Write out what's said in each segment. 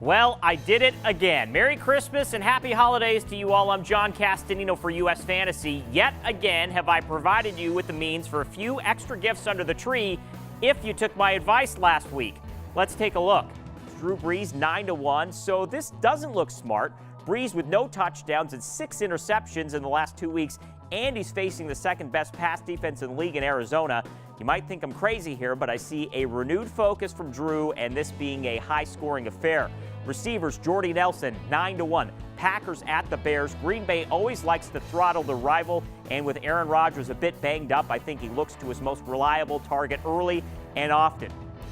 Well, I did it again. Merry Christmas and happy holidays to you all. I'm John Castanino for US Fantasy. Yet again have I provided you with the means for a few extra gifts under the tree if you took my advice last week. Let's take a look. Drew Brees 9-1, so this doesn't look smart. Brees with no touchdowns and 6 interceptions in the last 2 weeks, and he's facing the second best pass defense in the league in Arizona. You might think I'm crazy here, but I see a renewed focus from Drew and this being a high-scoring affair. Receivers, Jordy Nelson, 9-1. Packers at the Bears. Green Bay always likes to throttle the rival, and with Aaron Rodgers a bit banged up, I think he looks to his most reliable target early and often.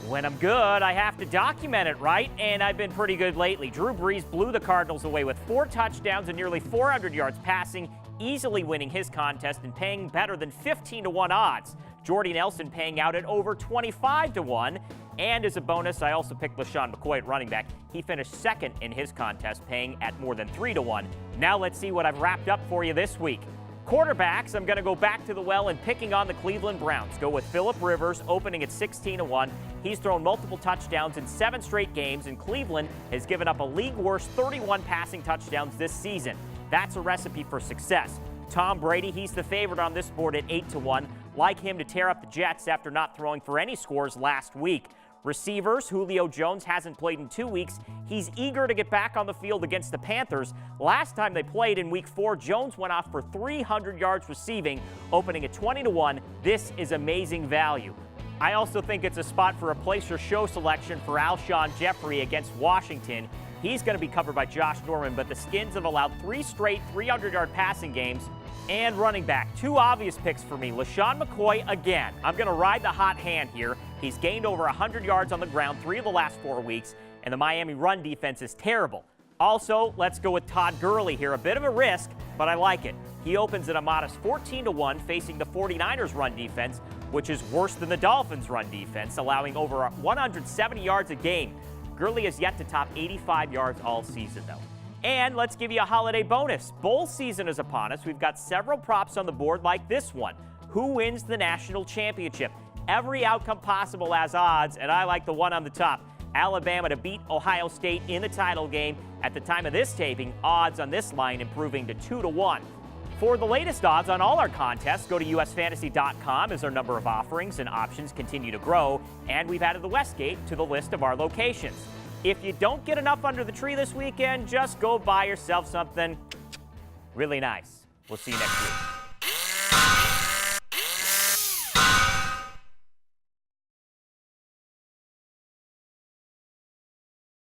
When I'm good, I have to document it, right? And I've been pretty good lately. Drew Brees blew the Cardinals away with 4 touchdowns and nearly 400 yards passing, easily winning his contest and paying better than 15-1 odds. Jordy Nelson paying out at over 25-1. And as a bonus, I also picked LaShawn McCoy at running back. He finished second in his contest, paying at more than 3-1. Now let's see what I've wrapped up for you this week. Quarterbacks, I'm going to go back to the well and picking on the Cleveland Browns. Go with Phillip Rivers, opening at 16-1. He's thrown multiple touchdowns in 7 straight games, and Cleveland has given up a league-worst 31 passing touchdowns this season. That's a recipe for success. Tom Brady, he's the favorite on this board at 8-1. Like him to tear up the Jets after not throwing for any scores last week. Receivers, Julio Jones hasn't played in 2 weeks. He's eager to get back on the field against the Panthers. Last time they played in Week 4, Jones went off for 300 yards receiving, opening at 20-1. This is amazing value. I also think it's a spot for a place or show selection for Alshon Jeffrey against Washington. He's going to be covered by Josh Norman, but the Skins have allowed 3 straight 300-yard passing games. And running back, 2 obvious picks for me. LaShawn McCoy again. I'm going to ride the hot hand here. He's gained over 100 yards on the ground 3 of the last 4 weeks, and the Miami run defense is terrible. Also, let's go with Todd Gurley here. A bit of a risk, but I like it. He opens at a modest 14-1 facing the 49ers run defense, which is worse than the Dolphins run defense, allowing over 170 yards a game. Gurley has yet to top 85 yards all season, though. And let's give you a holiday bonus. Bowl season is upon us. We've got several props on the board like this one. Who wins the national championship? Every outcome possible has odds, and I like the one on the top. Alabama to beat Ohio State in the title game. At the time of this taping, odds on this line improving to 2-1. For the latest odds on all our contests, go to usfantasy.com as our number of offerings and options continue to grow, and we've added the Westgate to the list of our locations. If you don't get enough under the tree this weekend, just go buy yourself something really nice. We'll see you next week.